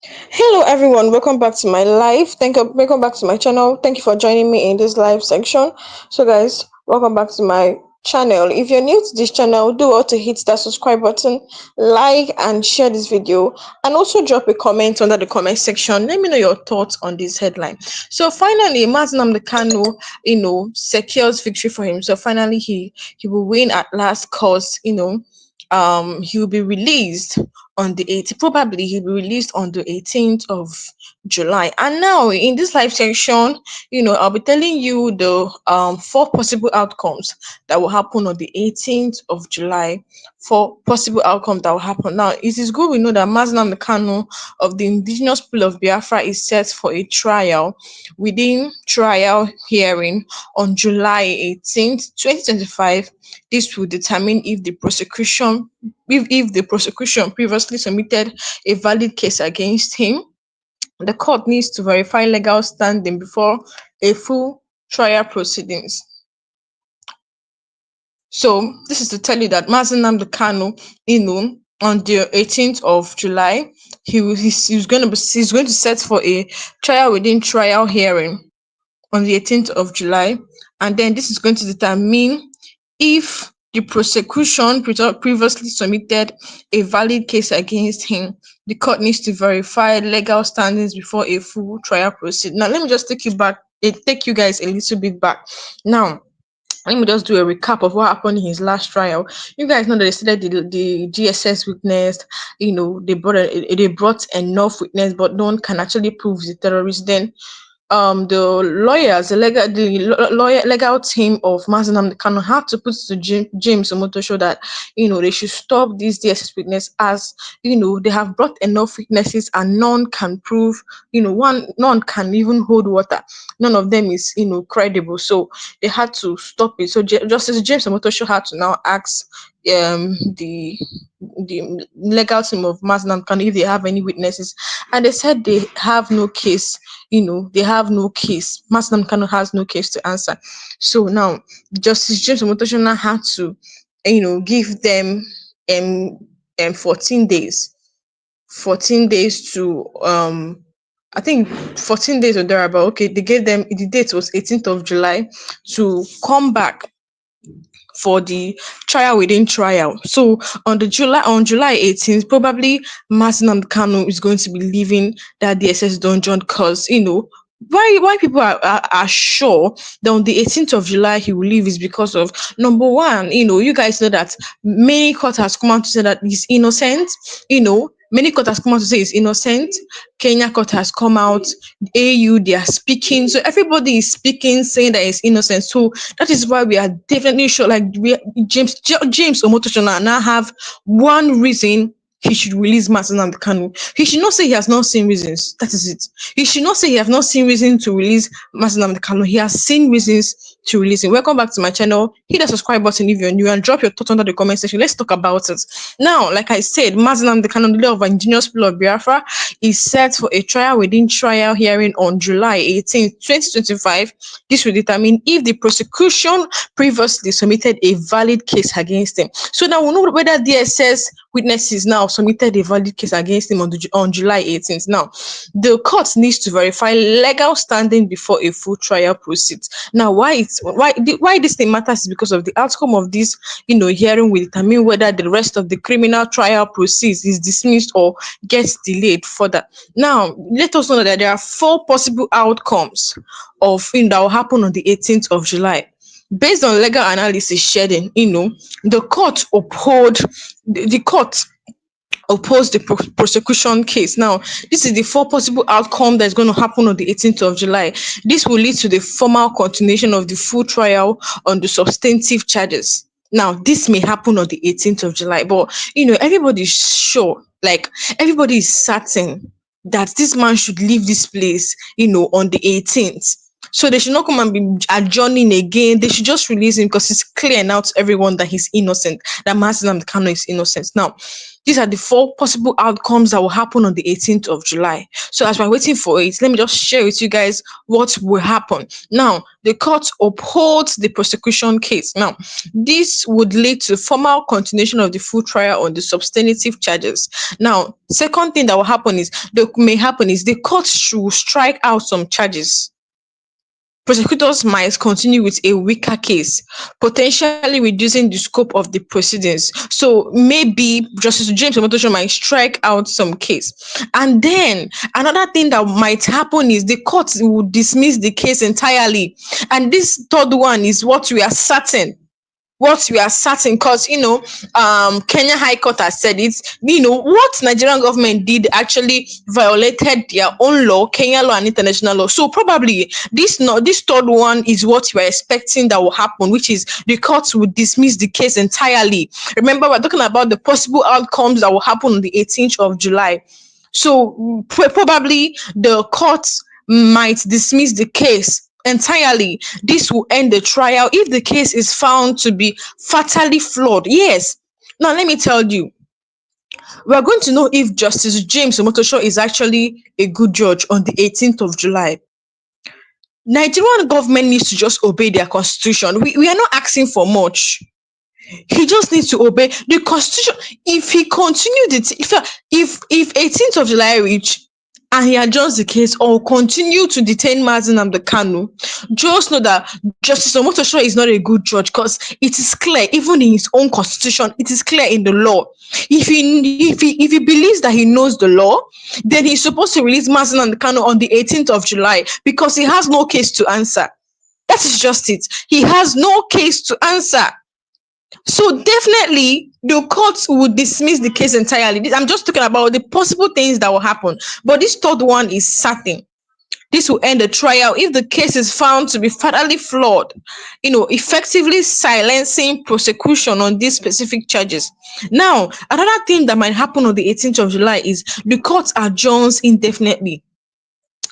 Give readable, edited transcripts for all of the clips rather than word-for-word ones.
Hello everyone, welcome back to my live. Welcome back to my channel. Thank you for joining me in this live section. So guys, welcome back to my channel. If you're new to this channel, do well to hit that subscribe button, like and share this video, and also drop a comment under the comment section. Let me know your thoughts on this headline. So finally, NNAMDI KANU, secures victory for him. So finally he will win at last cause, he will be released on the 18th. Probably he'll be released on the 18th of July. And now in this live section, I'll be telling you the four possible outcomes that will happen on the 18th of July. Four possible outcomes that will happen. Now, it is good we know that Maznam Kanu of the indigenous people of Biafra is set for a trial within trial hearing on July 18th, 2025. This will determine if the prosecution previously submitted a valid case against him. The court needs to verify legal standing before a full trial proceedings. So this is to tell you that Mazen Kanu, on the 18th of July, he's going to set for a trial within trial hearing on the 18th of July, and then this is going to determine if the prosecution previously submitted a valid case against him. The court needs to verify legal standings before a full trial proceed. Now, let me just take you guys a little bit back. Now, let me just do a recap of what happened in his last trial. You guys know that they said the GSS witnessed, they brought enough witness, but no one can actually prove the terrorist. Then the lawyers, legal team of Mazen Kanu had to put to James Omotosho that they should stop this DSS witness, as they have brought enough witnesses and none can prove, none can even hold water. None of them is credible, so they had to stop it. So Justice James Omotosho had to now ask the legal team of Mazen Kanu if they have any witnesses, and they said they have no case. They have no case. Masnam Kanu has no case to answer. So now Justice James Omotoshona had to, give them 14 days. 14 days to I think 14 days or thereabout. Okay, they gave them, the date was 18th of July to come back for the trial within trial. So on July 18th, probably Mazinam Kanu is going to be leaving that DSS dungeon, because why people are sure that on the 18th of July he will leave is because of, number one, you guys know that many court has come out to say that he's innocent. Many court has come out to say he's innocent. Kenya court has come out, AU, they are speaking. So everybody is speaking, saying that he's innocent. So that is why we are definitely sure, like James Omotoshona now have one reason he should release Mazen Kanu. He should not say he has not seen reasons. That is it. He should not say he has not seen reason to release Mazen Kanu. He has seen reasons to release him. Welcome back to my channel. Hit the subscribe button if you're new and drop your thoughts under the comment section. Let's talk about it. Now, like I said, Mazen Kanu, the leader of indigenous people of Biafra, is set for a trial within trial hearing on July 18th, 2025. This will determine if the prosecution previously submitted a valid case against him. So now we'll know whether DSS witnesses now submitted a valid case against him on July 18th. Now, the court needs to verify legal standing before a full trial proceeds. Now, why this thing matters is because of the outcome of this, hearing will determine whether the rest of the criminal trial proceeds is dismissed or gets delayed further. Now, let us know that there are four possible outcomes of that will happen on the 18th of July. Based on legal analysis shared the court opposed the prosecution case. Now, this is the four possible outcome that's going to happen on the 18th of July. This will lead to the formal continuation of the full trial on the substantive charges. Now, this may happen on the 18th of July, but everybody's sure, like everybody is certain that this man should leave this place, on the 18th. So they should not come and be adjourning again. They should just release him, because it's clear now to everyone that he's innocent, that Mazen Kanu is innocent. Now, These are the four possible outcomes that will happen on the 18th of July. So as we're waiting for it, let me just share with you guys what will happen. Now, the court upholds the prosecution case. Now, this would lead to formal continuation of the full trial on the substantive charges. Now, second thing that will happen is the court should strike out some charges. Prosecutors might continue with a weaker case, potentially reducing the scope of the proceedings. So maybe Justice James Omotosho might strike out some case. And then another thing that might happen is the court will dismiss the case entirely. And this third one is what we are certain, because Kenya High Court has said it. What Nigerian government did actually violated their own law, Kenya law and international law. So probably this third one is what we're expecting that will happen, which is the courts will dismiss the case entirely. Remember, we're talking about the possible outcomes that will happen on the 18th of July. So probably the courts might dismiss the case entirely. This will end the trial if the case is found to be fatally flawed. Yes. Now, let me tell you, we are going to know if Justice James Omotosho is actually a good judge on the 18th of July. Nigerian government needs to just obey their constitution. We are not asking for much. He just needs to obey the constitution. If he continued it, if 18th of July reach and he adjourns the case or continue to detain NNAMDI Kanu, just know that Justice Omotosho is not a good judge, because it is clear, even in his own constitution, it is clear in the law. If he believes that he knows the law, then he's supposed to release NNAMDI Kanu on the 18th of July because he has no case to answer. That is just it. He has no case to answer. So definitely the courts would dismiss the case entirely. I'm just talking about the possible things that will happen. But this third one is certain. This will end the trial if the case is found to be fatally flawed, effectively silencing prosecution on these specific charges. Now, another thing that might happen on the 18th of July is the court adjourns indefinitely.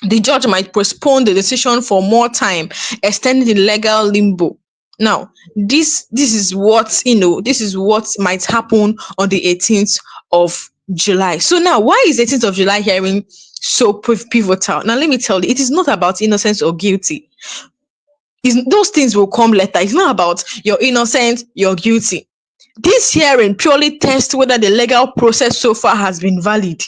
The judge might postpone the decision for more time, extending the legal limbo. Now, this is what might happen on the 18th of July. So now, why is 18th of July hearing so pivotal? Now, let me tell you, it is not about innocence or guilty. Those things will come later. It's not about you're innocent, you're guilty. This hearing purely tests whether the legal process so far has been valid.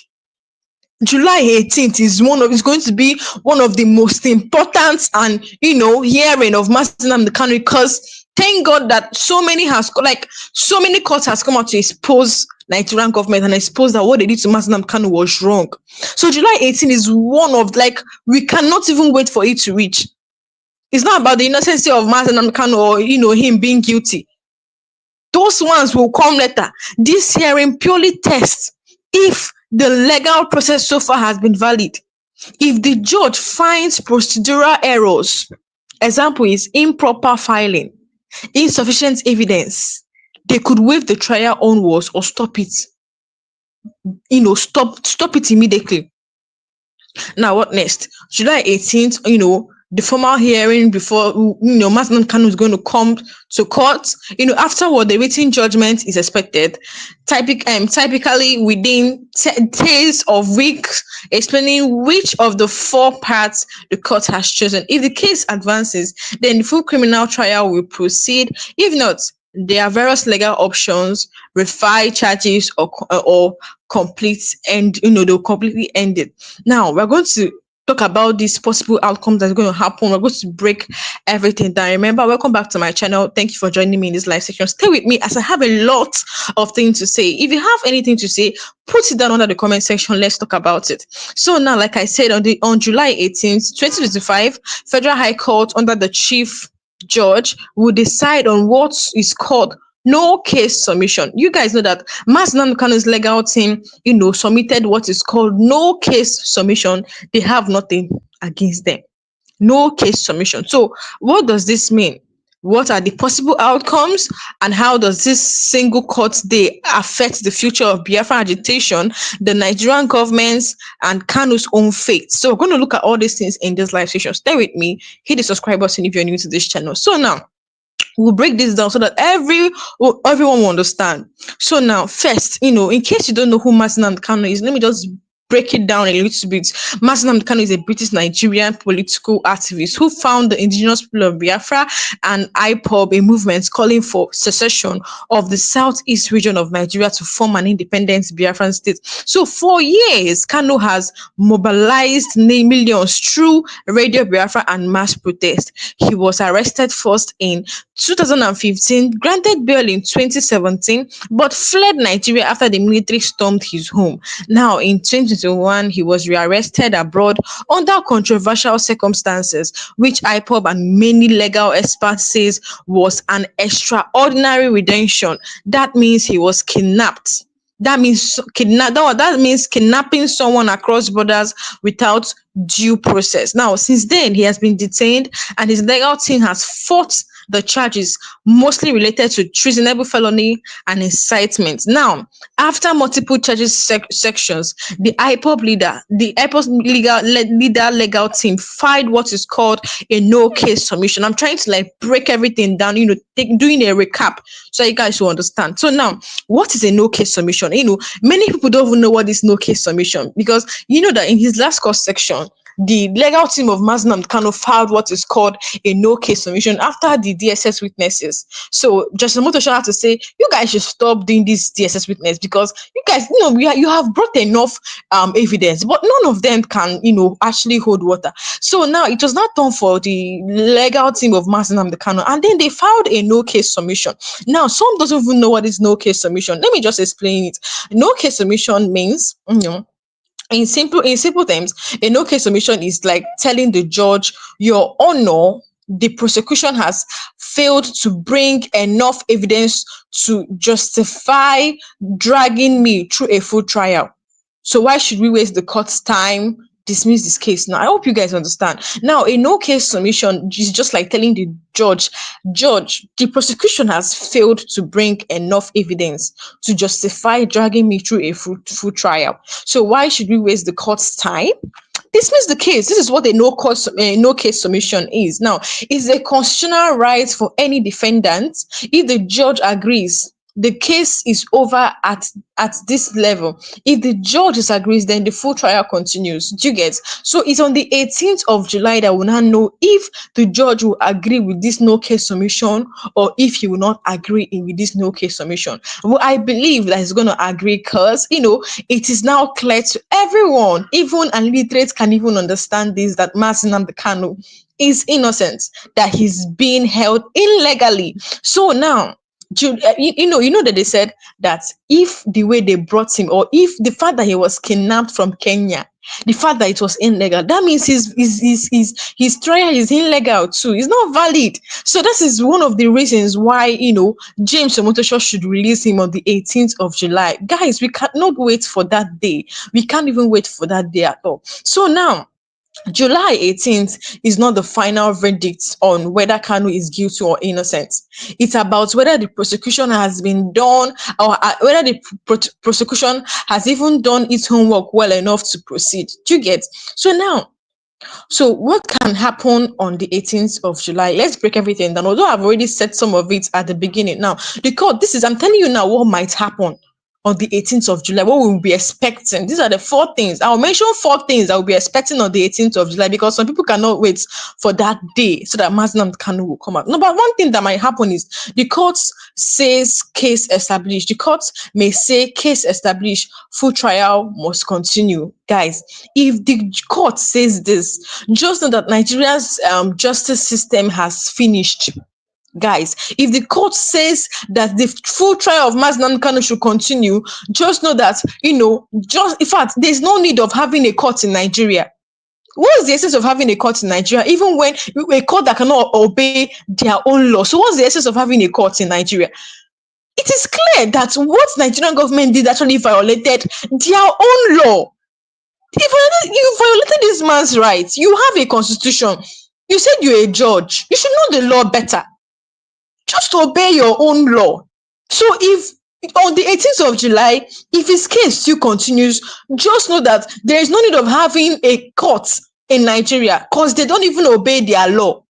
July 18th is going to be one of the most important and hearing of NNAMDI Kanu, because thank God that so many courts has come out to expose Nigerian government and expose that what they did to NNAMDI Kanu was wrong. So July 18th is one of we cannot even wait for it to reach. It's not about the innocency of NNAMDI Kanu or him being guilty. Those ones will come later. This hearing purely tests if the legal process so far has been valid. If the judge finds procedural errors, example is improper filing, insufficient evidence, they could waive the trial onwards or stop it. Stop it immediately. Now, what next? July 18th, the formal hearing before NNAMDI Kanu is going to come to court. Afterward, the written judgment is expected, typically within days of weeks, explaining which of the four parts the court has chosen. If the case advances, then the full criminal trial will proceed. If not, there are various legal options: refile charges or complete, and they'll completely end it. Now we're going to talk about these possible outcomes that's going to happen. We're going to break everything down. Remember, welcome back to my channel. Thank you for joining me in this live section. Stay with me as I have a lot of things to say. If you have anything to say, put it down under the comment section. Let's talk about it. So now, like I said, on July 18th, 2025, Federal High Court under the Chief Judge will decide on what is called no case submission. You guys know that NNAMDI Kanu's legal team, submitted what is called no case submission. They have nothing against them. No case submission. So what does this mean? What are the possible outcomes, and how does this single court day affect the future of Biafran agitation, the Nigerian government's and Kanu's own fate? So we're going to look at all these things in this live session. Stay with me. Hit the subscribe button if you're new to this channel. So now, We'll break this down so that everyone will understand. So now, first, in case you don't know who Mazi Kanu is, let me just break it down a little bit. Mazi Kanu is a British Nigerian political activist who founded the indigenous people of Biafra and IPOB, a movement calling for secession of the southeast region of Nigeria to form an independent Biafran state. So for years, Kanu has mobilized millions through Radio Biafra and mass protest. He was arrested first in 2015, granted bail in 2017, but fled Nigeria after the military stormed his home. Now, in 2021, he was rearrested abroad under controversial circumstances, which IPOB and many legal experts says was an extraordinary redemption. That means he was kidnapped. That means kidnapping someone across borders without due process. Now, since then, he has been detained, and his legal team has fought the charges, mostly related to treasonable felony and incitement. Now, after multiple charges sections, the IPOB legal team filed what is called a no case submission. I'm trying to break everything down, doing a recap so you guys will understand. So now, what is a no case submission? Many people don't even know what is no case submission, because that in his last court section, the legal team of Mazi Kanu filed what is called a no case submission after the DSS witnesses. So Justice Motosha had to say, you guys should stop doing this DSS witness, because you guys, you have brought enough evidence, but none of them can, actually hold water. So now it was not done for the legal team of Mazi Kanu, and then they filed a no case submission. Now, some doesn't even know what is no case submission. Let me just explain it. No case submission means, in simple terms, a no case submission is like telling the judge, Your Honor, the prosecution has failed to bring enough evidence to justify dragging me through a full trial. So why should we waste the court's time? Dismiss this case. Now, I hope you guys understand. Now, a no case submission is just like telling the judge, the prosecution has failed to bring enough evidence to justify dragging me through a full trial. So why should we waste the court's time? Dismiss the case. This is what a no case submission is. Now, it's a constitutional right for any defendant. If the judge agrees, the case is over at this level. If the judge disagrees, then the full trial continues. Do you get? So it's on the 18th of July that we'll now know if the judge will agree with this no case submission, or if he will not agree with this no case submission. Well, I believe that he's going to agree, because it is now clear to everyone, even illiterates can even understand this, that Mazi Kanu is innocent, that he's being held illegally. So now, that they said that if the way they brought him, or if the fact that he was kidnapped from Kenya, the fact that it was illegal, that means his trial is illegal too. It's not valid. So this is one of the reasons why James Omotosho should release him on the 18th of July. Guys, we cannot wait for that day. We can't even wait for that day at all. So now, July 18th is not the final verdict on whether Kanu is guilty or innocent. It's about whether the prosecution has been done, or whether the prosecution has even done its homework well enough to proceed. Do you get? So what can happen on the 18th of July? Let's break everything down. Although I've already said some of it at the beginning. Now, the court, I'm telling you now what might happen on the 18th of July, what we'll be expecting. These are the 4 things. I'll mention 4 things that we'll be expecting on the 18th of July, because some people cannot wait for that day so that Mazi Kanu will come out. No, but one thing that might happen is the court says case established. The court may say case established, full trial must continue. Guys, if the court says this, just know that Nigeria's justice system has finished. Guys, if the court says that the full trial of Mazi Kanu should continue, just know that, in fact, there's no need of having a court in Nigeria. What's the essence of having a court in Nigeria, even when a court that cannot obey their own law? So what's the essence of having a court in Nigeria? It is clear that what Nigerian government did actually violated their own law. You violated this man's rights. You have a constitution. You said you're a judge. You should know the law better. Just obey your own law. So if on the 18th of July, if his case still continues, just know that there is no need of having a court in Nigeria, because they don't even obey their law.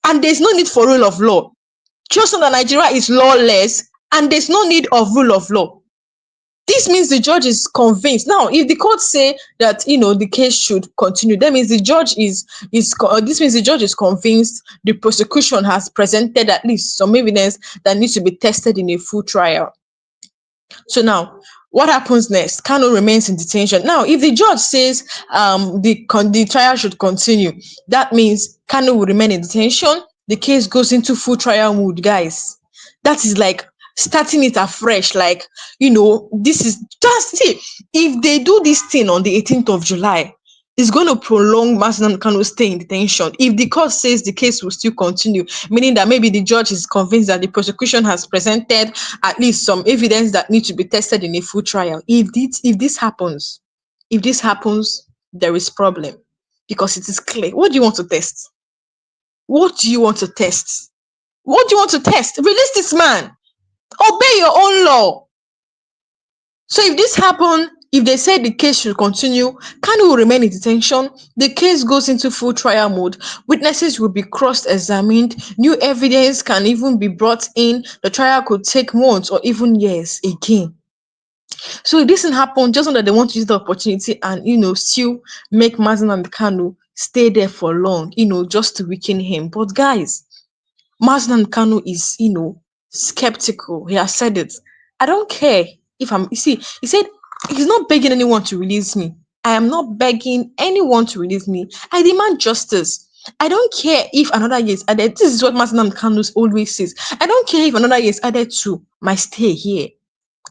And there's no need for rule of law. Just know that Nigeria is lawless and there's no need of rule of law. This means the judge is convinced. Now, if the court say that the case should continue, that means the judge this means the judge is convinced the prosecution has presented at least some evidence that needs to be tested in a full trial. So now, what happens next? Kanu remains in detention. Now, if the judge says the trial should continue, that means Kanu will remain in detention. The case goes into full trial mode, guys. That is like starting it afresh. Like, this is just see, if they do this thing on the 18th of July, it's going to prolong Mazi Kanu's stay in detention. If the court says the case will still continue, meaning that maybe the judge is convinced that the prosecution has presented at least some evidence that needs to be tested in a full trial. If this happens, there is problem, because it is clear. What do you want to test? What do you want to test? What do you want to test? Release this man. Obey your own law. So if this happens, if they say the case should continue, Kanu will remain in detention. The case goes into full trial mode. Witnesses will be cross-examined. New evidence can even be brought in. The trial could take months or even years again. So if this doesn't happen, just know that they want to use the opportunity and still make Mazi Kanu stay there for long, just to weaken him. But guys, Mazi Kanu is skeptical. He has said it. I don't care if he said he's not begging anyone to release me. I am not begging anyone to release me. I demand justice. I don't care if another year is added. This is what Mazi Kanu always says. I don't care if another year is added to my stay here,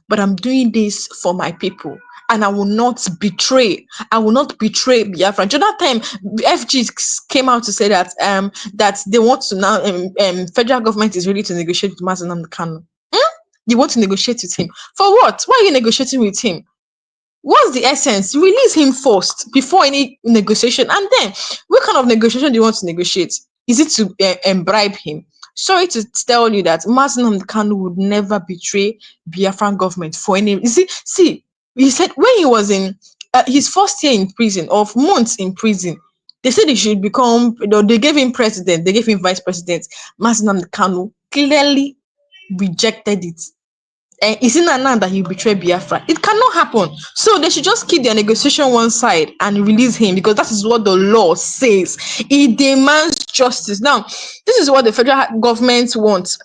but I'm doing this for my people. And I will not betray. I will not betray Biafra. During that time, FG came out to say that that they want to now federal government is ready to negotiate with Mazi Kanu. You want to negotiate with him for what? Why are you negotiating with him? What's the essence? Release him first before any negotiation, and then what kind of negotiation do you want to negotiate? Is it to bribe him? Sorry to tell you that Mazi Kanu would never betray Biafran government for any. You see, he said when he was in his first year in prison, of months in prison, they said he should become. They gave him president, they gave him vice president. Mazi Kanu clearly rejected it. Is it now that he betrayed Biafra? It cannot happen. So they should just keep their negotiation one side and release him, because that is what the law says. It demands justice. Now, this is what the federal government wants.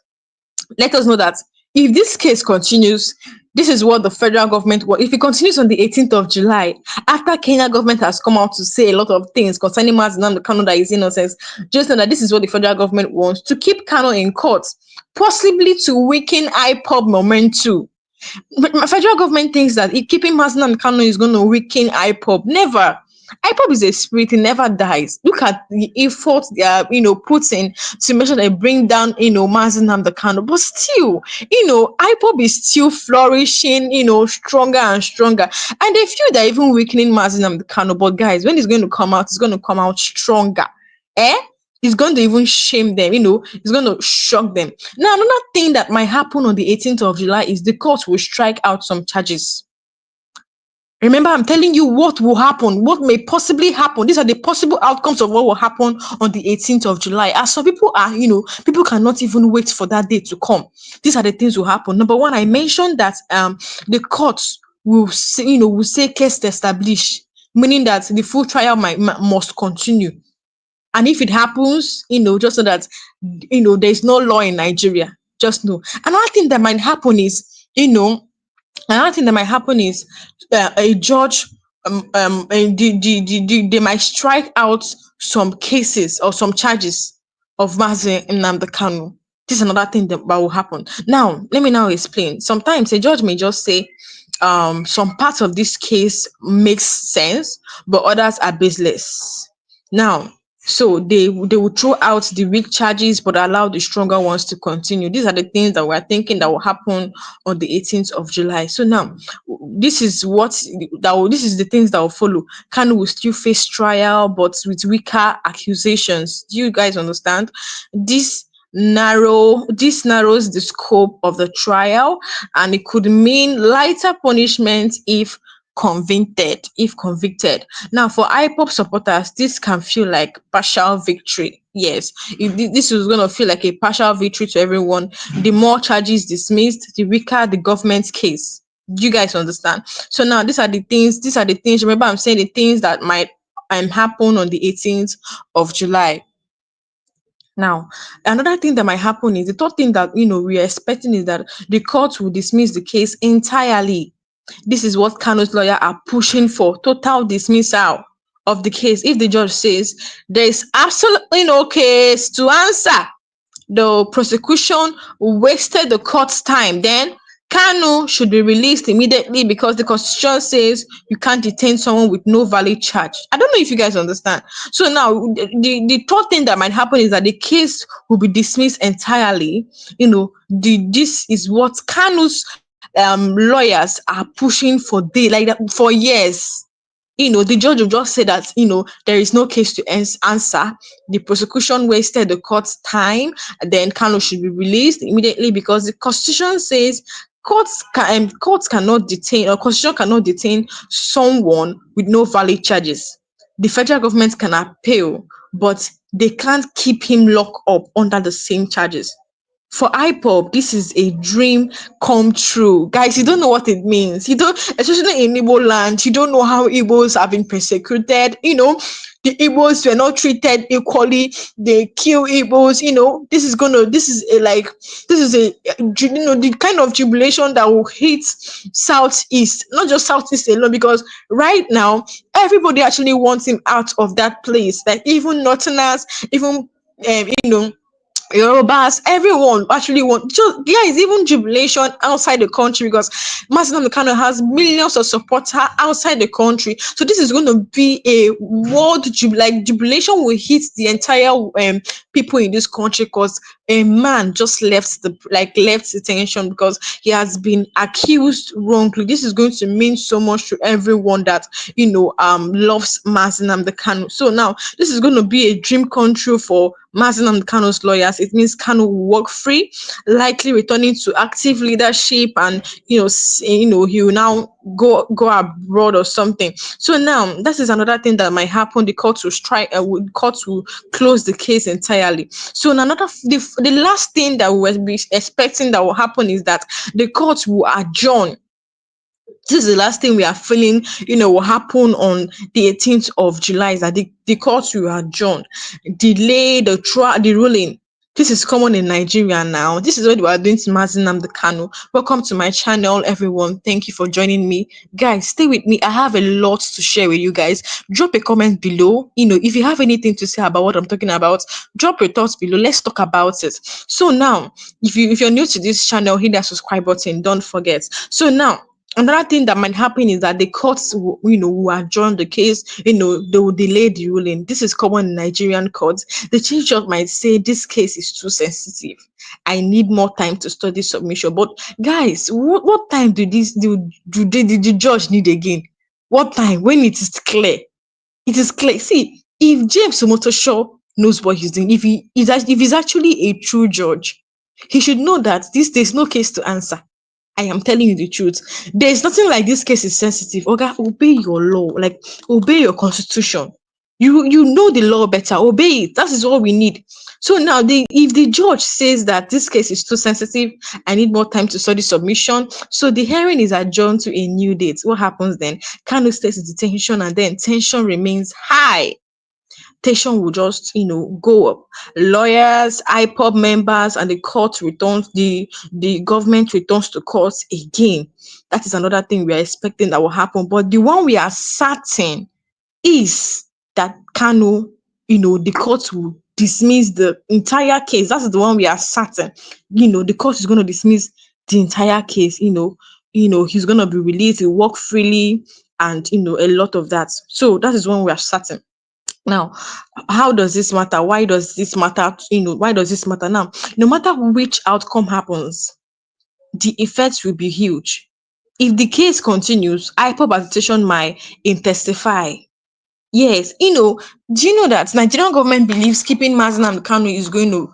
Let us know that if this case continues, this is what the federal government wants. If it continues on the 18th of July, after Kenya government has come out to say a lot of things concerning Mazi Kanu that is innocent, just know that this is what the federal government wants, to keep Kanu in court, possibly to weaken IPOB momentum. But my federal government thinks that keeping Mazi Kanu is going to weaken IPOB. Never. IPOB is a spirit, it never dies. Look at the effort they are, put in to make sure they bring down, Mazi Kanu. But still, IPOB is still flourishing, stronger and stronger. And they feel they're even weakening Mazi Kanu. But guys, when it's going to come out, it's going to come out stronger. It's going to even shame them, it's going to shock them. Now, another thing that might happen on the 18th of July is the court will strike out some charges. Remember, I'm telling you what will happen, what may possibly happen. These are the possible outcomes of what will happen on the 18th of July. As some people are, people cannot even wait for that day to come. These are the things will happen. Number one, I mentioned that the courts will say case established, meaning that the full trial must continue. And if it happens, just so that, there's no law in Nigeria, just know. Another thing that might happen is, a judge, they might strike out some cases or some charges of Mazi Kanu. This is another thing that will happen. Now, let me now explain. Sometimes a judge may just say, some parts of this case makes sense, but others are baseless. Now, so they will throw out the weak charges but allow the stronger ones to continue. These are the things that we're thinking that will happen on the 18th of July. So now, this is the things that will follow. Kanu will still face trial, but with weaker accusations. Do you guys understand? This narrows the scope of the trial, and it could mean lighter punishment if convicted. If convicted. Now, for IPOP supporters, this can feel like partial victory. Yes, if this is going to feel like a partial victory to everyone. The more charges dismissed, the weaker the government's case. Do you guys understand? So now these are the things. These are the things. Remember, I'm saying the things that might happen on the 18th of July. Now, another thing that might happen is the third thing that we are expecting is that the court will dismiss the case entirely. This is what Kanu's lawyer are pushing for: total dismissal of the case. If the judge says there is absolutely no case to answer, the prosecution wasted the court's time, then Kanu should be released immediately, because the constitution says you can't detain someone with no valid charge. I don't know if you guys understand. So now the third thing that might happen is that the case will be dismissed entirely. This is what Kanu's lawyers are pushing for like that for years. The judge will just say that there is no case to answer. The prosecution wasted the court's time, and then Kanu should be released immediately, because the constitution says courts cannot detain, or constitution cannot detain someone with no valid charges. The federal government can appeal, but they can't keep him locked up under the same charges. For IPOB, this is a dream come true. Guys, you don't know what it means. You don't, especially in Igbo land, you don't know how Igbos have been persecuted. The Igbos were not treated equally. They kill Igbos. This is the kind of jubilation that will hit Southeast, not just Southeast alone, because right now, everybody actually wants him out of that place. Like even Northerners, even, Yorubas, everyone actually want, just guys, even jubilation outside the country, because Mazi Kanu has millions of supporters outside the country. So this is going to be a world jubilation will hit the entire people in this country, because a man just left detention because he has been accused wrongly. This is going to mean so much to everyone that loves Mazi Kanu. So now this is going to be a dream come true for Mazi Kanu's lawyers. It means Kanu will walk free, likely returning to active leadership, and he will now go abroad or something. So now that is another thing that might happen. The court will court will close the case entirely. So the last thing that we will be expecting that will happen is that the court will adjourn. This is the last thing we are feeling, will happen on the 18th of July, is that the court will adjourn, delay the ruling. This is common in Nigeria now. This is what we are doing to Mazi Kanu. Welcome to my channel, everyone. Thank you for joining me. Guys, stay with me. I have a lot to share with you guys. Drop a comment below. If you have anything to say about what I'm talking about, drop your thoughts below. Let's talk about it. So now, if you're new to this channel, hit that subscribe button. Don't forget. So now, another thing that might happen is that the courts will adjourn the case. They will delay the ruling. This is common in Nigerian courts. The chief judge might say this case is too sensitive. I need more time to study submission. But guys, what time do the judge need again? What time? When it is clear. It is clear. See, if James Omotosho knows what he's doing, if he's actually a true judge, he should know that there's no case to answer. I am telling you the truth. There is nothing like this case is sensitive. Okay, obey your law, obey your constitution. You know the law better. Obey it. That is all we need. So now, if the judge says that this case is too sensitive, I need more time to study submission. So the hearing is adjourned to a new date. What happens then? Kanu stays in detention, and then tension remains high. Tension will just go up. Lawyers, IPOB members, and the court returns, the government returns to court again. That is another thing we are expecting that will happen. But the one we are certain is that Kanu, the court will dismiss the entire case. That's the one we are certain. The court is going to dismiss the entire case. He's going to be released, he'll walk freely, and a lot of that. So that is one we are certain. Now, how does this matter? Why does this matter? Why does this matter now? No matter which outcome happens, the effects will be huge. If the case continues, IPOB agitation might intensify. Yes, do you know that Nigerian government believes keeping Mazi Kanu is going to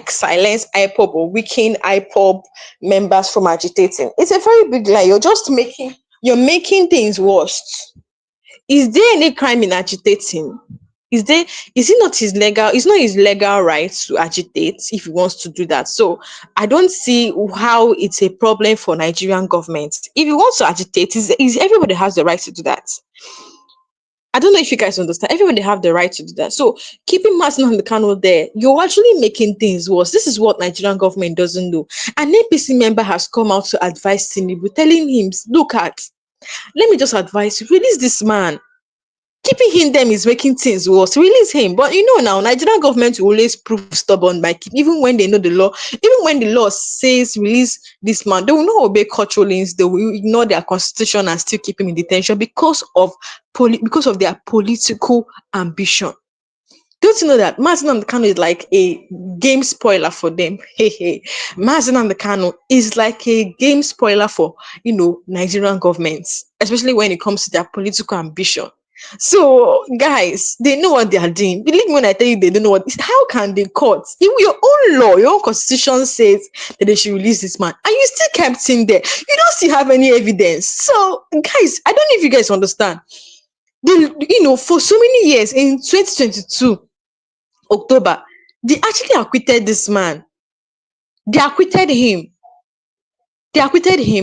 silence IPOB or weaken IPOB members from agitating? It's a very big lie. You're just making You're making things worse. Is there any crime in agitating? Is there, is it not his legal, it's not his legal right to agitate if he wants to do that? So I don't see how it's a problem for Nigerian government. If he wants to agitate, is everybody has the right to do that. I don't know if you guys understand. Everybody have the right to do that. So keeping Martin on the Kanu there, you're actually making things worse. This is what Nigerian government doesn't do. An APC member has come out to advise Tinubu, telling him, look at, let me just advise you, release this man. Keeping him them is making things worse. Release him. But you know now, Nigerian government will always prove stubborn by even when they know the law, even when the law says release this man, they will not obey court rulings. They will ignore their constitution and still keep him in detention because of because of their political ambition. Don't you know that Martin Kanu is like a game spoiler for them? Hey, hey. Martin Kanu is like a game spoiler for, Nigerian governments, especially when it comes to their political ambition. So, guys, they know what they are doing. Believe me when I tell you they don't know what. How can they court? Even your own law, your own constitution says that they should release this man, and you still kept him there. You don't still have any evidence. So, guys, I don't know if you guys understand. For so many years in 2022 October, they actually acquitted this man. They acquitted him.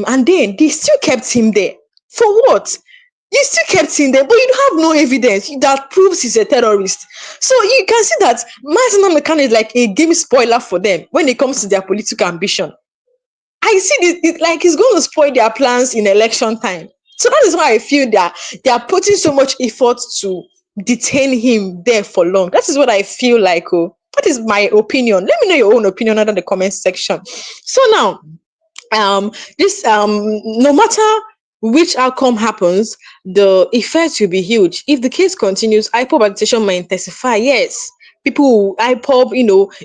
And then they still kept him there. For what? You still kept him there, but you have no evidence that proves he's a terrorist. So you can see that Martin Kanu is like a game spoiler for them when it comes to their political ambition. I see this like he's going to spoil their plans in election time. So that is why I feel that they are putting so much effort to detain him there for long. That is what I feel like. Oh, that is my opinion. Let me know your own opinion under the comment section. So now, this no matter which outcome happens, the effect will be huge. If the case continues, IPOB agitation might intensify. Yes, people will, IPOB,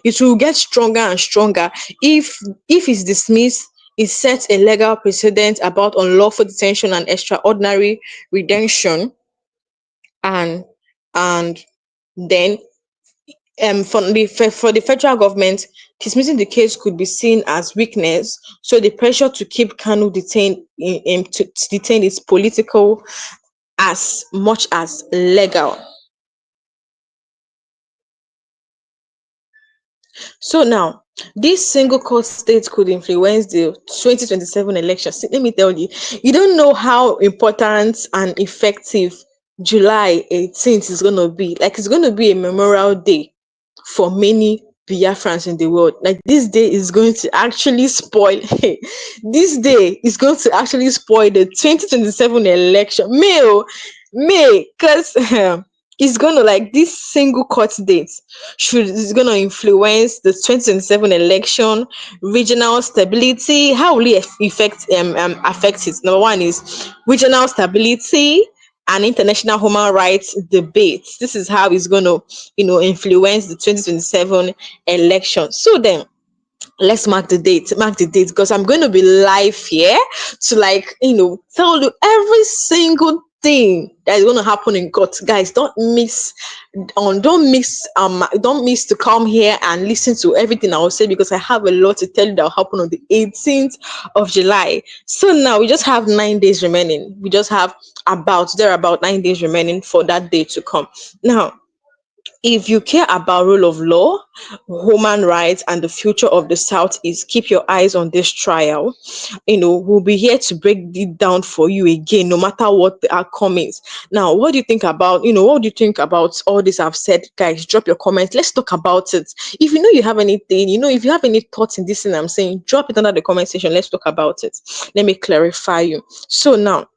it will get stronger and stronger. If it's dismissed, it sets a legal precedent about unlawful detention and extraordinary retention, and then for the federal government, dismissing the case could be seen as weakness. So the pressure to keep Kanu detained to detain is political as much as legal. So now, this single court state could influence the 2027 election. See, let me tell you, you don't know how important and effective July 18th is going to be. Like, it's going to be a memorial day for many Biafrans in the world. Like, this day is going to actually spoil. This day is going to actually spoil the 2027 election. May, because it's going to, like, this single court date is going to influence the 2027 election, regional stability. How will it affect it? Number one is regional stability and international human rights debates. This is how it's going to, influence the 2027 election. So then, let's mark the date, because I'm going to be live here to, like, tell you every single thing that is going to happen in court. Guys, don't miss to come here and listen to everything I will say, because I have a lot to tell you that will happen on the 18th of July. So now we just have 9 days remaining. We just have about 9 days remaining for that day to come. Now, if you care about rule of law, human rights, and the future of the Southeast, keep your eyes on this trial. We'll be here to break it down for you again, no matter what the outcome is. Now, what do you think about, all this I've said? Guys, drop your comments. Let's talk about it. If you have anything, if you have any thoughts in this thing I'm saying, drop it under the comment section. Let's talk about it. Let me clarify you. So now,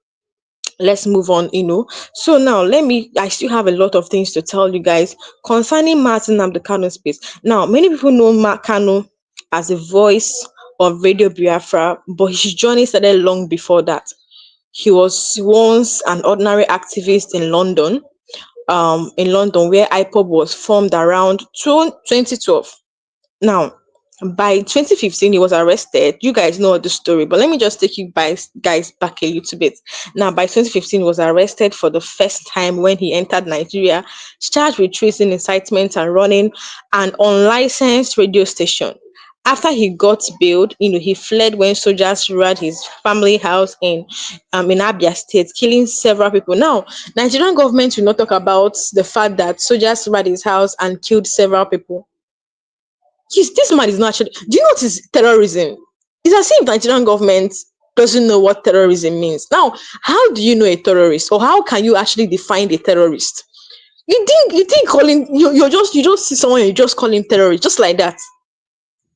let's move on. So now I still have a lot of things to tell you guys concerning Martin Kanu space. Now, many people know Mark Kanu as a voice of Radio Biafra, but his journey started long before that. He was once an ordinary activist in London, where IPOB was formed around 2012. Now, by 2015, he was arrested. You guys know the story, but let me just take you guys back a little bit. Now, by 2015, he was arrested for the first time when he entered Nigeria, charged with treason, incitement, and running an unlicensed radio station. After he got bailed, he fled when soldiers raided his family house in Abia State, killing several people. Now, Nigerian government will not talk about the fact that soldiers raided his house and killed several people. This man is not actually. Do you know what is terrorism? It's as if Nigerian government doesn't know what terrorism means. Now, how do you know a terrorist, or how can you actually define a terrorist? You think calling you just see someone, you just call him terrorist just like that,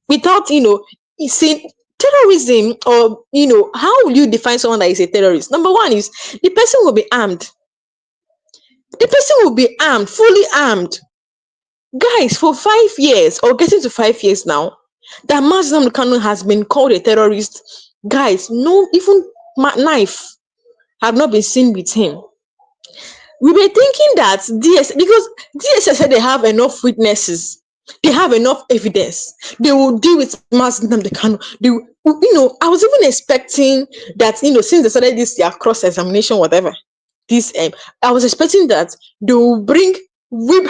without saying terrorism, or how will you define someone that is a terrorist? Number one is the person will be armed. The person will be armed, fully armed. Guys, for 5 years, or getting to 5 years now, that Mazen Kanu has been called a terrorist. Guys, no, even knife have not been seen with him. We were thinking that because DSS said they have enough witnesses, they have enough evidence, they will deal with Mazen Kanu. I was even expecting that, since they started this their cross examination, whatever, this I was expecting that they will bring whip.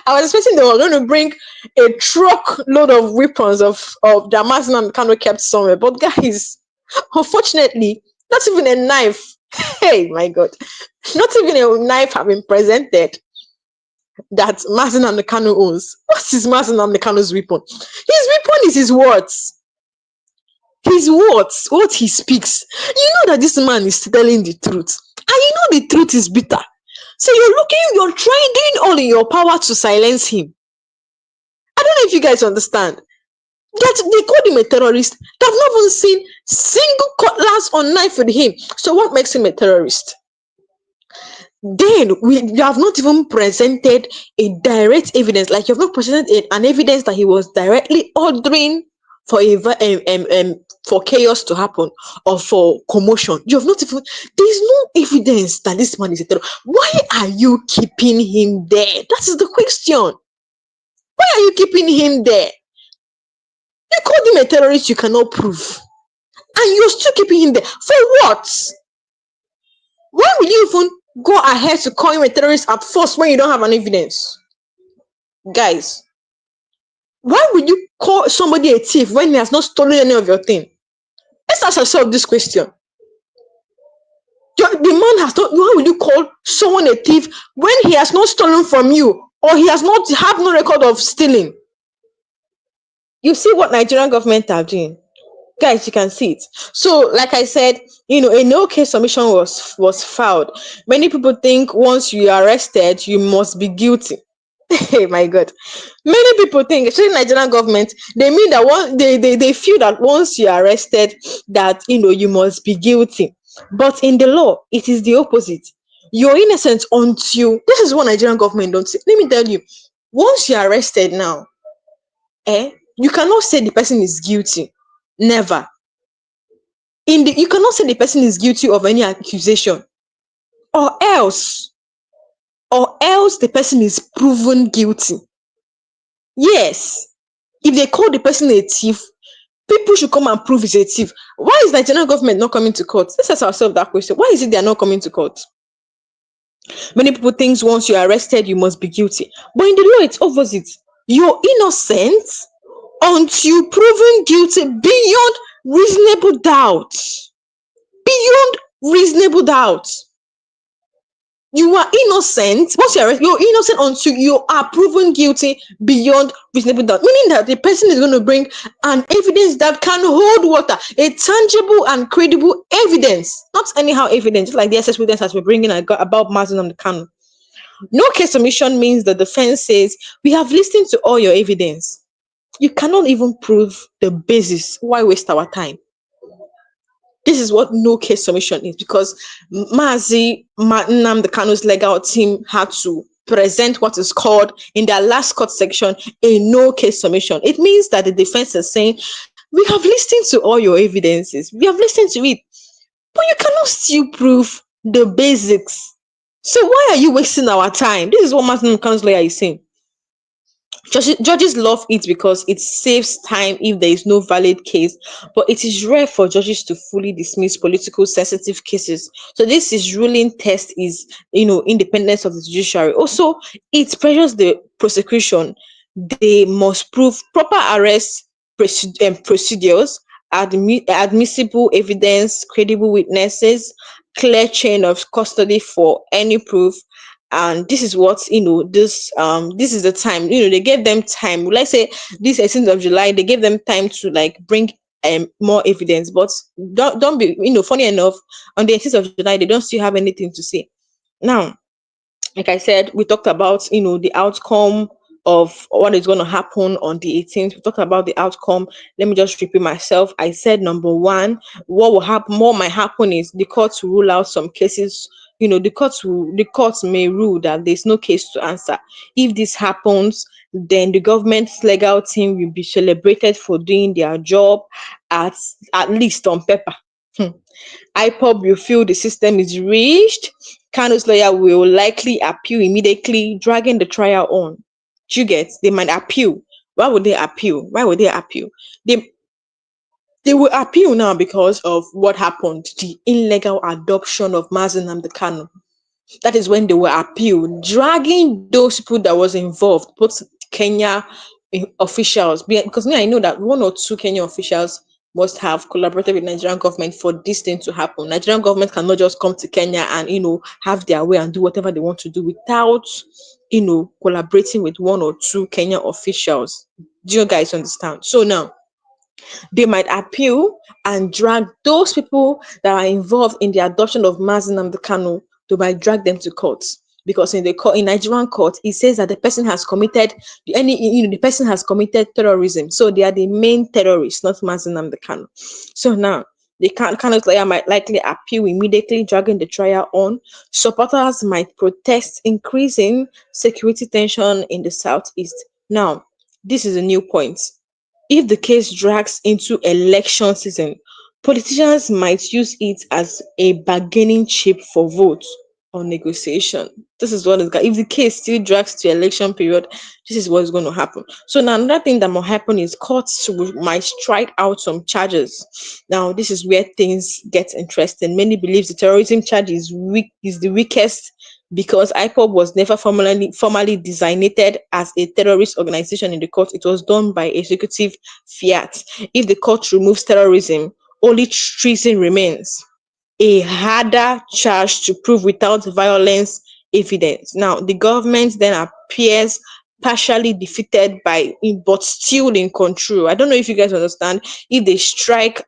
I was expecting they were going to bring a truck load of weapons of the Mazen Kanu kept somewhere. But guys, unfortunately, not even a knife. Hey, my God, not even a knife have been presented that Mazen Kanu owns. What is Mazen Kanu's weapon? His weapon is his words. His words, what he speaks. You know that this man is telling the truth, and you know the truth is bitter. So you're trying, doing all in your power to silence him. I don't know if you guys understand that they called him a terrorist. They've not even seen single cutlass or knife with him. So what makes him a terrorist? Then we have not even presented a direct evidence, like you have not presented an evidence that he was directly ordering for for chaos to happen, or for commotion. You have not even. There is no evidence that this man is a terrorist. Why are you keeping him there? That is the question. Why are you keeping him there? You called him a terrorist, you cannot prove, and you're still keeping him there for what? Why will you even go ahead to call him a terrorist at first when you don't have an evidence? Guys, why would you call somebody a thief when he has not stolen any of your thing? Let's ask ourselves this question. The man has not. Why would you call someone a thief when he has not stolen from you, or he has not have no record of stealing? You see what Nigerian government are doing, guys. You can see it. So, like I said, a no case submission was filed. Many people think once you are arrested, you must be guilty. Hey, my God. Many people think, especially Nigerian government, they mean that they feel that once you are arrested, that you must be guilty. But in the law, it is the opposite. You're innocent until, this is what Nigerian government don't say. Let me tell you, once you're arrested now, you cannot say the person is guilty. Never. You cannot say the person is guilty of any accusation, or else the person is proven guilty. Yes, if they call the person a thief, people should come and prove he's a thief. Why is Nigerian government not coming to court? Let's ask ourselves that question. Why is it they are not coming to court? Many people think once you're arrested, you must be guilty. But in the law, it's opposite. You're innocent until proven guilty beyond reasonable doubt. Beyond reasonable doubt. You are innocent. Once you're innocent until you are proven guilty beyond reasonable doubt. Meaning that the person is going to bring an evidence that can hold water, a tangible and credible evidence, not anyhow evidence, just like the SS evidence as we're bringing about Mazen Kanu. No case submission means the defense says, we have listened to all your evidence. You cannot even prove the basis. Why waste our time? This is what no case submission is, because NNAMDI Kanu'S legal team had to present what is called in their last court section a no case submission. It means that the defense is saying, we have listened to all your evidences, we have listened to it, but you cannot still prove the basics. So why are you wasting our time? This is what Mazen Kanu'S lawyer is saying. Judges love it because it saves time if there is no valid case, but it is rare for judges to fully dismiss political sensitive cases. So this is ruling test is, independence of the judiciary. Also, it pressures the prosecution. They must prove proper arrest procedures, admissible evidence, credible witnesses, clear chain of custody for any proof. And this is what, this is the time, they gave them time. Let's say this 18th of July, they gave them time to like bring more evidence. But don't be, funny enough, on the 18th of July, they don't still have anything to say. Now, like I said, we talked about, the outcome of what is going to happen on the 18th. We talked about the outcome. Let me just repeat myself. I said number one, what might happen is the courts will rule out some cases. The courts may rule that there's no case to answer. If this happens, then the government's legal team will be celebrated for doing their job, at at least on paper. Hmm. IPOB will feel the system is reached. Kanu's lawyer will likely appeal immediately, dragging the trial on. Do you get? They might appeal. Why would they appeal? Why would they appeal? They they will appeal now because of what happened, the illegal adoption of Mazi Nnamdi Kanu. That is when they will appeal, dragging those people that was involved, both Kenya officials, because me, I know that one or two Kenya officials must have collaborated with Nigerian government for this thing to happen. Nigerian government cannot just come to Kenya and have their way and do whatever they want to do without collaborating with one or two Kenya officials. Do you guys understand? So now they might appeal and drag those people that are involved in the adoption of Mazi Nnamdi Kanu. They might drag them to court, because in Nigerian court it says that the person has committed the person has committed terrorism, so they are the main terrorists, not Mazi Nnamdi Kanu. So now the Kanu's lawyer might likely appeal immediately, dragging the trial on. Supporters might protest, increasing security tension in the southeast. Now, this is a new point. If the case drags into election season, politicians might use it as a bargaining chip for votes or negotiation. This is what is going. If the case still drags to election period, this is what is going to happen. So now another thing that might happen is courts might strike out some charges. Now this is where things get interesting. Many believe the terrorism charge is the weakest, because IPOB was never formally designated as a terrorist organization in the court. It was done by executive fiat. If the court removes terrorism, only treason remains, a harder charge to prove without violence evidence. Now, the government then appears partially defeated but still in control. I don't know if you guys understand. If they strike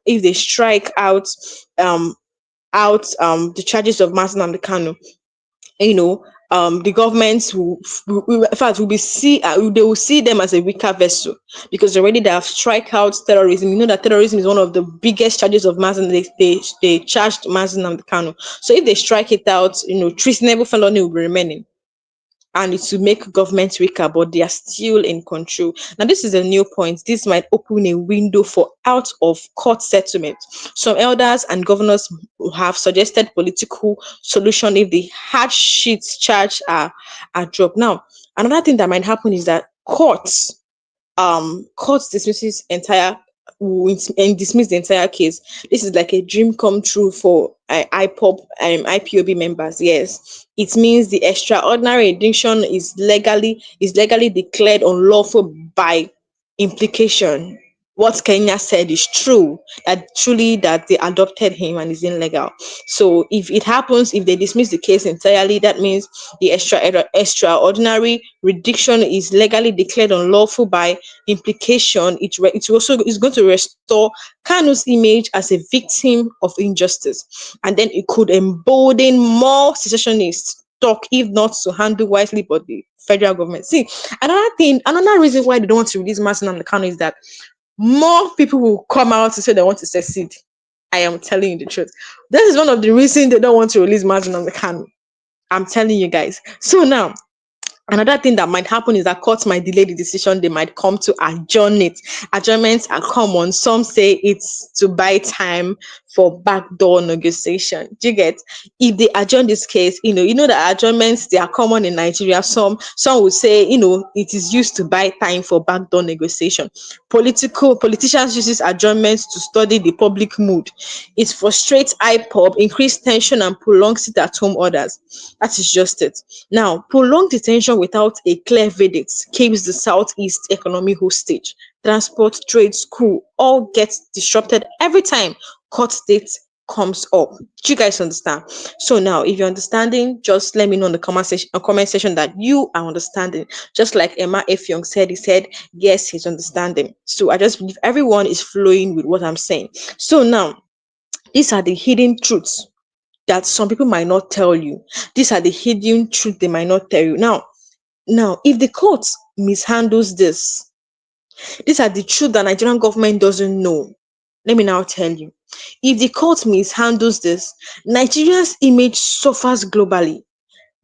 out the charges of Mazi Nnamdi Kanu, the governments in fact, they will see them as a weaker vessel, because already they have strike out terrorism. You know that terrorism is one of the biggest charges of Mazi. They charged Mazi Nnamdi Kanu. So if they strike it out, treasonable felony will be remaining, and it will make government weaker, but they are still in control. Now, this is a new point. This might open a window for out of court settlement. Some elders and governors have suggested political solution if the hard sheets charge are dropped. Now, another thing that might happen is that courts dismisses entire and dismiss the entire case. This is like a dream come true for IPOB IPOB members. Yes, it means the extraordinary ediction is legally declared unlawful by implication. What Kenya said is true, that they adopted him and is illegal. So if it happens, if they dismiss the case entirely, that means the extraordinary reduction is legally declared unlawful by implication. It also is going to restore Kanu's image as a victim of injustice, and then it could embolden more secessionists talk, if not to handle wisely, but the federal government. See, another reason why they don't want to release Mazi Nnamdi Kanu is that more people will come out to say they want to secede. I am telling you the truth. This is one of the reasons they don't want to release Mazi Nnamdi Kanu. I'm telling you guys. So now, another thing that might happen is that courts might delay the decision. They might come to adjourn it. Adjournments are common. Some say it's to buy time for backdoor negotiation. Do you get? If they adjourn this case, that adjournments, they are common in Nigeria. Some would say, it is used to buy time for backdoor negotiation. Politicians use adjournments to study the public mood. It frustrates IPOB, increase tension, and prolongs it at home orders. That is just it. Now, prolonged detention without a clear verdict keeps the Southeast economy hostage. Transport, trade, school all get disrupted every time court date comes up. Do you guys understand? So now, if you're understanding, just let me know in the comment section that you are understanding. Just like Emma F. Young said, he said, yes, he's understanding. So I just believe everyone is flowing with what I'm saying. So now, these are the hidden truths that some people might not tell you. These are the hidden truths they might not tell you. Now, if the court mishandles this, these are the truth that Nigerian government doesn't know. Let me now tell you. If the court mishandles this, Nigeria's image suffers globally.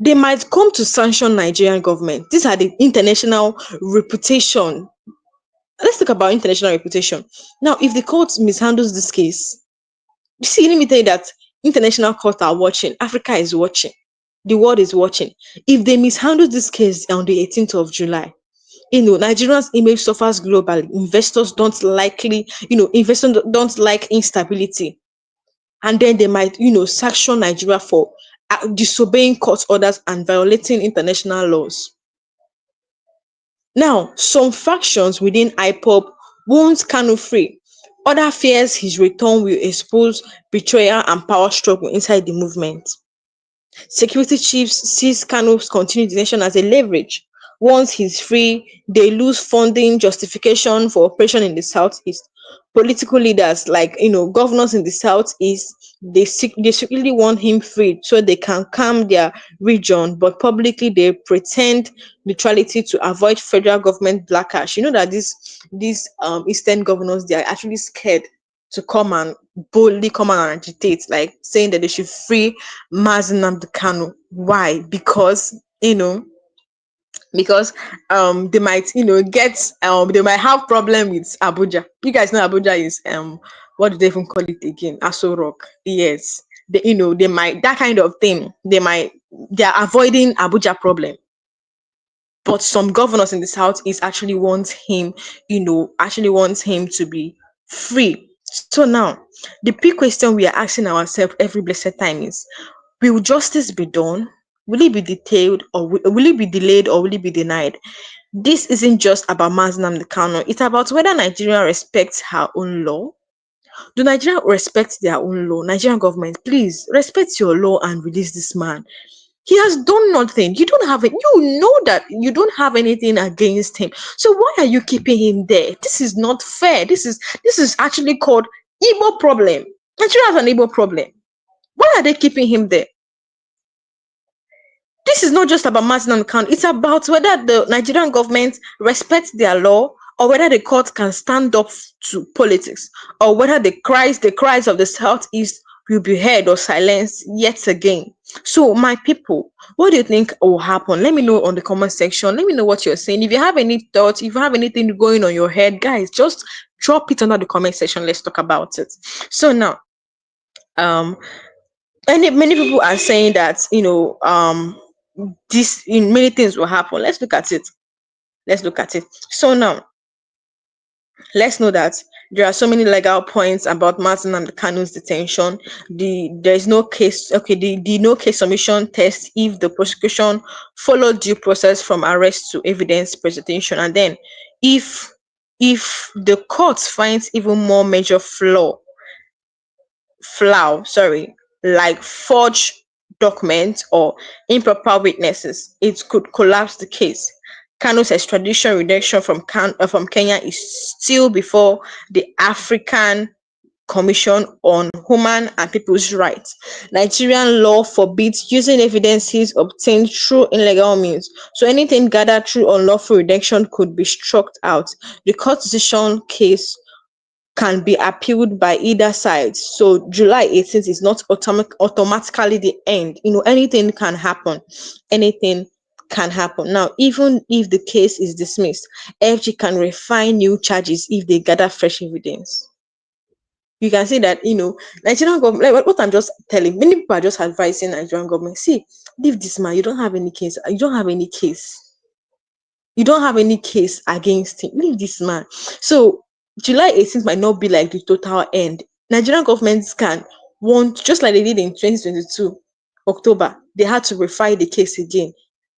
They might come to sanction Nigerian government. These are the international reputation. Let's talk about international reputation. Now, if the court mishandles this case, see, let me tell you that international courts are watching. Africa is watching. The world is watching. If they mishandle this case on the 18th of July, Nigeria's image suffers globally. Investors don't like instability. And then they might, sanction Nigeria for disobeying court orders and violating international laws. Now, some factions within IPOB won't Kanu free. Other fears his return will expose betrayal and power struggle inside the movement. Security chiefs sees Kanu's continued detention as a leverage. Once he's free, they lose funding justification for operation in the southeast. Political leaders like governors in the southeast, they secretly want him freed so they can calm their region, but publicly they pretend neutrality to avoid federal government backlash. You know that these eastern governors, they are actually scared to come and boldly come and agitate, like saying that they should free NNAMDI Kanu. Why? Because they might get they might have problem with Abuja. You guys know Abuja is what do they even call it again? Aso Rock. Yes. They might, that kind of thing. They are avoiding Abuja problem. But some governors in the southeast actually wants him to be free. So now, the big question we are asking ourselves every blessed time is: will justice be done? Will it be detailed, or will it be delayed, or will it be denied? This isn't just about Maznam Kanu. It's about whether Nigeria respects her own law. Do Nigeria respect their own law? Nigerian government, please respect your law and release this man. He has done nothing. You don't have it. You know that you don't have anything against him. So why are you keeping him there? This is not fair. This is actually called Igbo problem. Nigeria has an Igbo problem. Why are they keeping him there? This is not just about Martin Khan. It's about whether the Nigerian government respects their law, or whether the court can stand up to politics, or whether the cries of the Southeast will be heard or silenced yet again. So, my people, what do you think will happen? Let me know on the comment section. Let me know what you're saying. If you have any thoughts, if you have anything going on your head, guys, just drop it under the comment section. Let's talk about it. So now, many people are saying that many things will happen. Let's look at it. So now, let's know that there are so many legal points about Martin and Kanu's detention. There's no case. Okay, the no case submission test if the prosecution followed due process from arrest to evidence presentation, and then if the court finds even more major like forged documents or improper witnesses, it could collapse the case. Kanu's extradition reduction from Kenya is still before the African Commission on Human and People's Rights. Nigerian law forbids using evidences obtained through illegal means. So anything gathered through unlawful redaction could be struck out. The court decision case can be appealed by either side. So July 18th is not automatically the end. Anything can happen. Anything can happen. Now, even if the case is dismissed, FG can refine new charges if they gather fresh evidence. You can see that, Nigerian government, like what I'm just telling, many people are just advising Nigerian government, see, leave this man, you don't have any case, you don't have any case against him. Leave this man. So July 18th might not be like the total end. Nigerian governments can want, just like they did in 2022 October, they had to refile the case again.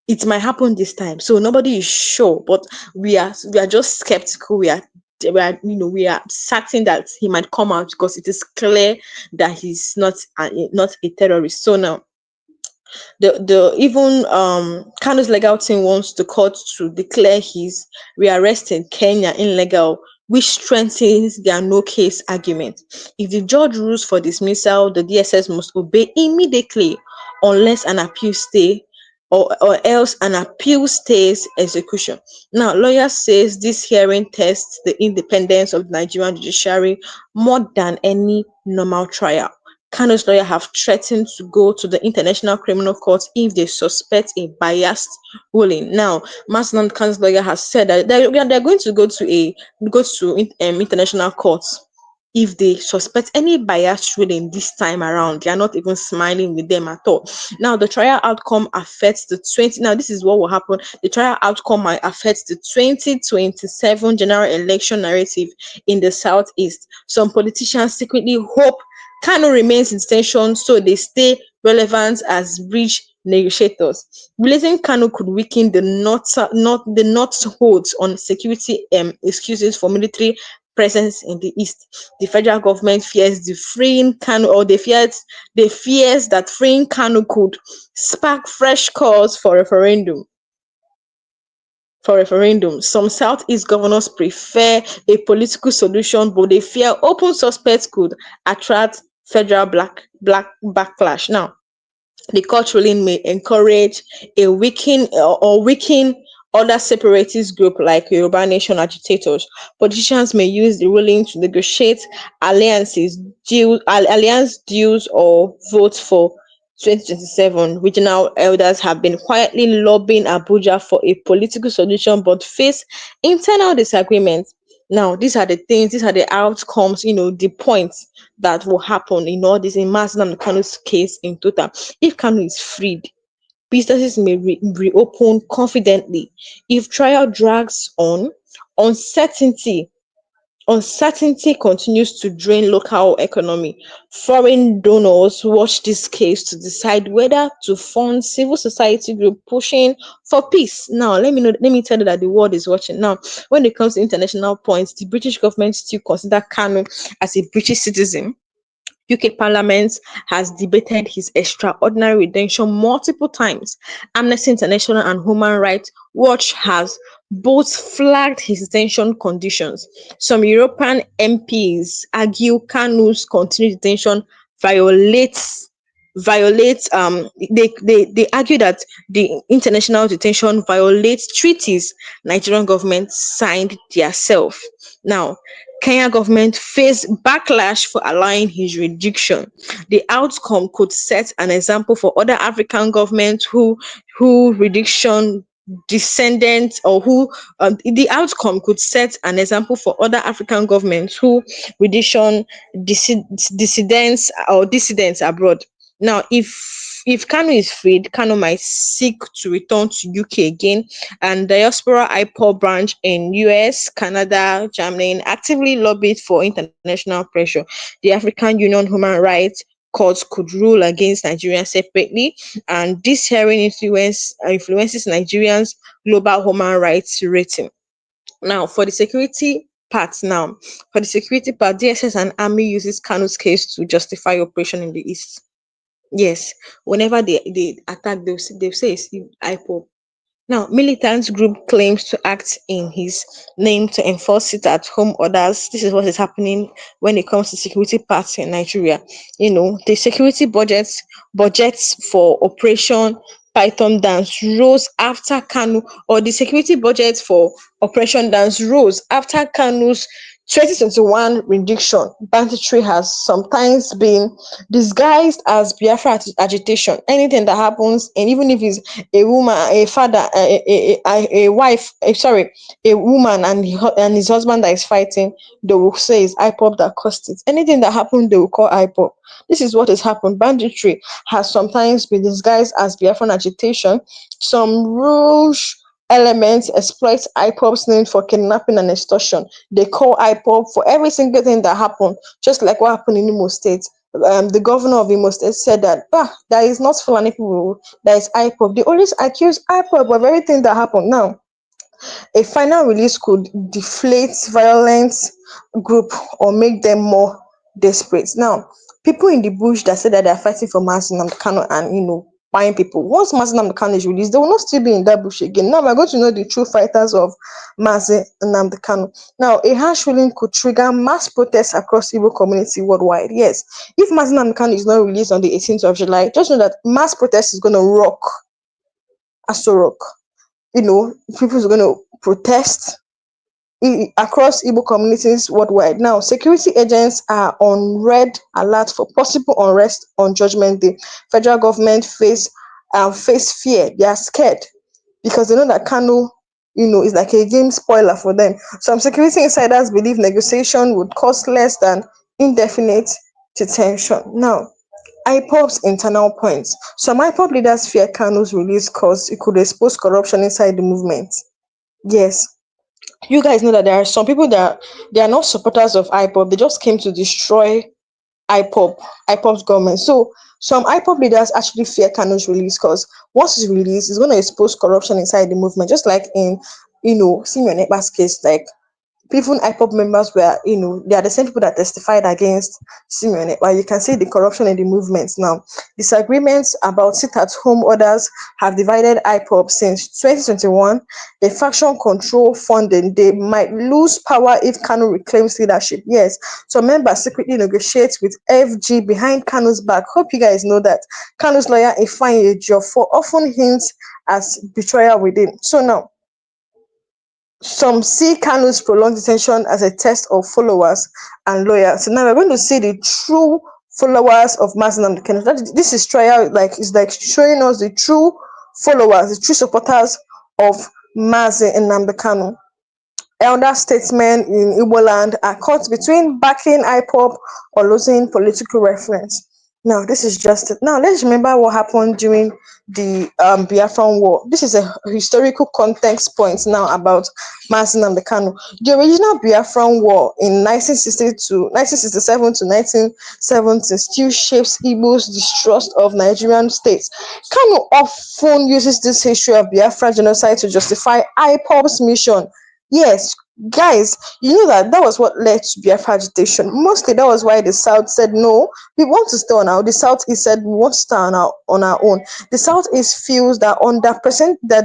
It might happen this time. So nobody is sure, but we are just skeptical. We are certain that he might come out because it is clear that he's not a terrorist. So now the even Kanu's legal team wants the court to declare his rearrest in Kenya illegal, which strengthens their no case argument. If the judge rules for dismissal, the DSS must obey immediately unless an appeal stay or else an appeal stays execution. Now, lawyers says this hearing tests the independence of the Nigerian judiciary more than any normal trial. Kanu's lawyer have threatened to go to the International Criminal Court if they suspect a biased ruling. Now, Masnan Kanu's lawyer has said that they're going to go to international courts if they suspect any biased ruling this time around. They are not even smiling with them at all. Now, the trial outcome affects the 20. Now, this is what will happen. The trial outcome might affect the 2027 general election narrative in the southeast. Some politicians secretly hope Kanu remains in detention so they stay relevant as bridge negotiators. Releasing Kanu could weaken the North's holds on security excuses for military presence in the east. The federal government fears the freeing Kanu, or they fears that freeing Kanu could spark fresh calls for referendum. Some Southeast governors prefer a political solution, but they fear open suspects could attract federal black backlash. Now, the court ruling may encourage a weaken other separatist group like Yoruba Nation agitators. Politicians may use the ruling to negotiate alliance deals or vote for 2027. Regional elders have been quietly lobbying Abuja for a political solution but face internal disagreements. Now, these are the outcomes, the points that will happen in all this in Mazen Kanu's case in total. If Kanu is freed, businesses may reopen confidently. If trial drags on, uncertainty uncertainty continues to drain local economy. Foreign donors watch this case to decide whether to fund civil society group pushing for peace. Now, let me tell you that the world is watching. Now, when it comes to international points, the British government still consider Kanu as a British citizen. UK Parliament has debated his extraordinary redemption multiple times. Amnesty International and Human Rights Watch has both flagged his detention conditions. Some European MPs argue Kanu's continued detention violates they argue that the international detention violates treaties Nigerian government signed theirself. Now, Kenya government faced backlash for allowing his rejection. The outcome could set an example for other African governments who rejection descendants or who the outcome could set an example for other African governments who rejection dissidents abroad. Now, if Kano is freed, Kano might seek to return to UK again, and diaspora IPOB branch in US, Canada, Germany actively lobbied for international pressure. The African Union Human Rights Court could rule against Nigeria separately, and this hearing influences Nigerians' global human rights rating. Now, for the security part, DSS and Army uses Kanu's case to justify operation in the East. Yes, whenever they attack, they'll say it's IPOB. Now, militant group claims to act in his name to enforce it at home orders. This is what is happening when it comes to security parts in Nigeria. The security budgets for Operation Python Dance rose after Kanu, or the security budget for Operation Dance rose after Kanu's 2021 rendition, banditry has sometimes been disguised as Biafra agitation. Anything that happens, and even if it's a woman, a father, a wife, sorry, a woman and and his husband that is fighting, they will say it's IPOB that caused it. Anything that happened, they will call IPOB. This is what has happened. Banditry has sometimes been disguised as Biafran agitation. Some rouge elements exploit IPOB's name for kidnapping and extortion. They call IPOB for every single thing that happened, just like what happened in Imo State. The governor of Imo State said that that is not Fulani people, that is IPOB. They always accuse IPOB of everything that happened. Now, a final release could deflate violent group or make them more desperate. Now, people in the bush that say that they are fighting for Mazi Nnamdi Kanu and buying people. Once Mazi Nnamdi Kanu is released, they will not still be in that bush again. Now we're going to know the true fighters of Mazi Nnamdi Kanu. Now, a harsh ruling could trigger mass protests across Igbo community worldwide. Yes, if Mazi Nnamdi Kanu is not released on the 18th of July, just know that mass protest is going to rock Aso Rock. People are going to protest across Igbo communities worldwide. Now, security agents are on red alert for possible unrest on Judgment Day. Federal government face fear. They are scared because they know that Kanu, is like a game spoiler for them. Some security insiders believe negotiation would cost less than indefinite detention. Now, IPOB's internal points. Some IPOB leaders fear Kanu's release cause it could expose corruption inside the movement. Yes, you guys know that there are some people that they are not supporters of IPOB. They just came to destroy IPOB's government. So some IPOB leaders actually fear Kanu's release because once he's released, it's going to expose corruption inside the movement, just like in Simeon Ekpa's case. Like even IPOB members were, they are the same people that testified against Simeon Ekpa. You can see the corruption in the movement now. Disagreements about sit-at-home orders have divided IPOB since 2021. The faction control funding, they might lose power if Kanu reclaims leadership. Yes, some members secretly negotiate with FG behind Kanu's back. Hope you guys know that. Kanu's lawyer, Ifeanyi Ejiofor, often hints as betrayal within. So now, some see Kanu's prolonged detention as a test of followers and loyalty. Now we're going to see the true followers of Mazi Nnamdi Kanu. This is trial, it's like showing us the true followers, the true supporters of Mazi Nnamdi Kanu. Elder statesmen in Igbo land are caught between backing IPOB or losing political reference. Now, this is just it. Now, let's remember what happened during the Biafran War. This is a historical context point now about Mazi Nnamdi Kanu. The original Biafran War in 1967 to 1970 still shapes Igbo's distrust of Nigerian states. Kanu often uses this history of Biafra genocide to justify IPOB's mission. Yes, guys, you know that was what led to Biafra agitation. Mostly that was why the South said no, we want to stay on our. The Southeast said we want to stay on our own. The Southeast feels that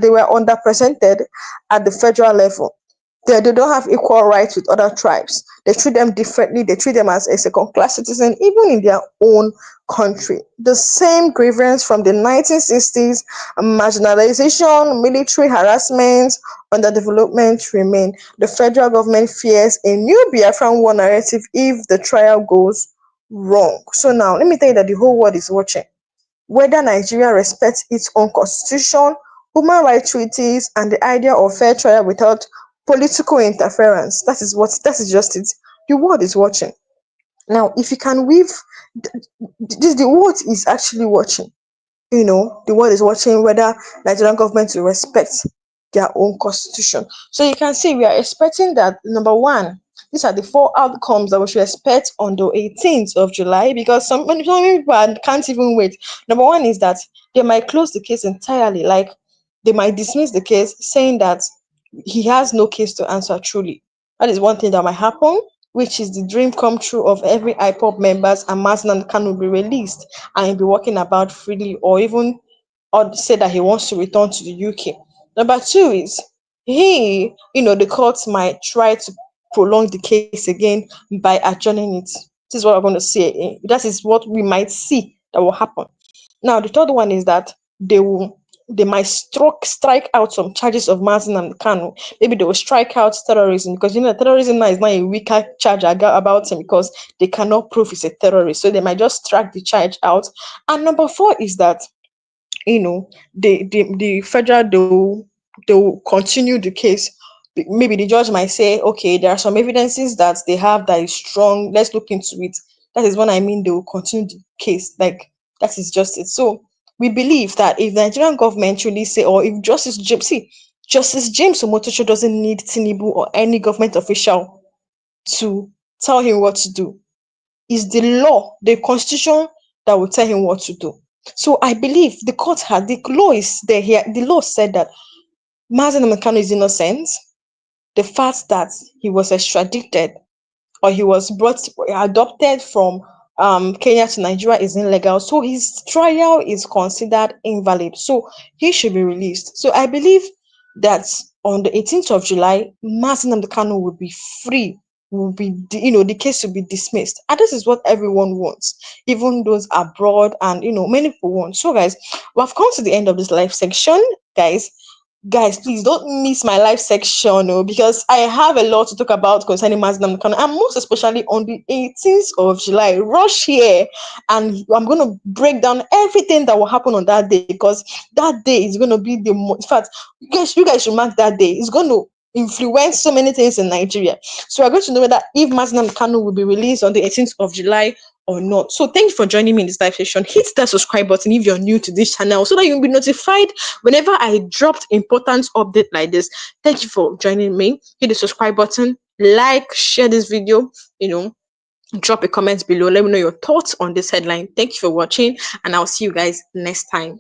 they were underrepresented at the federal level. They don't have equal rights with other tribes. They treat them differently. They treat them as a second-class citizen, even in their own country. The same grievance from the 1960s, marginalization, military harassment, underdevelopment remain. The federal government fears a new Biafran war narrative if the trial goes wrong. So now, let me tell you that the whole world is watching. Whether Nigeria respects its own constitution, human rights treaties, and the idea of fair trial without political interference. That is just it. The world is watching. Now, if you can weave the world is actually watching. The world is watching whether Nigerian government will respect their own constitution. So you can see we are expecting that, number one, these are the four outcomes that we should expect on the 18th of July, because some people can't even wait. Number one is that they might close the case entirely, like they might dismiss the case, saying that he has no case to answer truly. That is one thing that might happen, which is the dream come true of every IPOB members, and Mazi Nnamdi Kanu will be released and he'll be walking about freely, or even say that he wants to return to the UK. Number two is the courts might try to prolong the case again by adjourning it. This is what we're going to see. That is what we might see that will happen. Now, the third one is that they will they might strike out some charges of Mazin and Kanu. Maybe they will strike out terrorism, because terrorism now is not a weaker charge about him, because they cannot prove he's a terrorist. So they might just strike the charge out. And number four is that, the federal, they will continue the case. Maybe the judge might say, okay, there are some evidences that they have that is strong, let's look into it. That is what I mean, they will continue the case. Like, that is just it. So we believe that if the Nigerian government truly say, or if Justice James Omotocho doesn't need Tinubu or any government official to tell him what to do. Is the law, the constitution, that will tell him what to do. So I believe the law is there here. The law said that Mazen Namekano is innocent. The fact that he was extradited, or he was adopted from Kenya to Nigeria, is illegal. So his trial is considered invalid. So he should be released. So I believe that on the 18th of July, Mazen Namekano will be free. The case will be dismissed. And this is what everyone wants, even those abroad, and many people want. So guys, we have come to the end of this live section, guys. Guys, please don't miss my live section, because I have a lot to talk about concerning Mazdam Khan, and most especially on the 18th of July. Rush here, and I'm going to break down everything that will happen on that day, because that day is going to be in fact, you guys should mark that day. It's going to influence so many things in Nigeria. So we're going to know whether if Mazdam Kanu will be released on the 18th of July or not. So thank you for joining me in this live session. Hit that subscribe button if you're new to this channel, so that you'll be notified whenever I dropped important update like this. Thank you for joining me. Hit the subscribe button, like, share this video, drop a comment below. Let me know your thoughts on this headline. Thank you for watching, and I'll see you guys next time.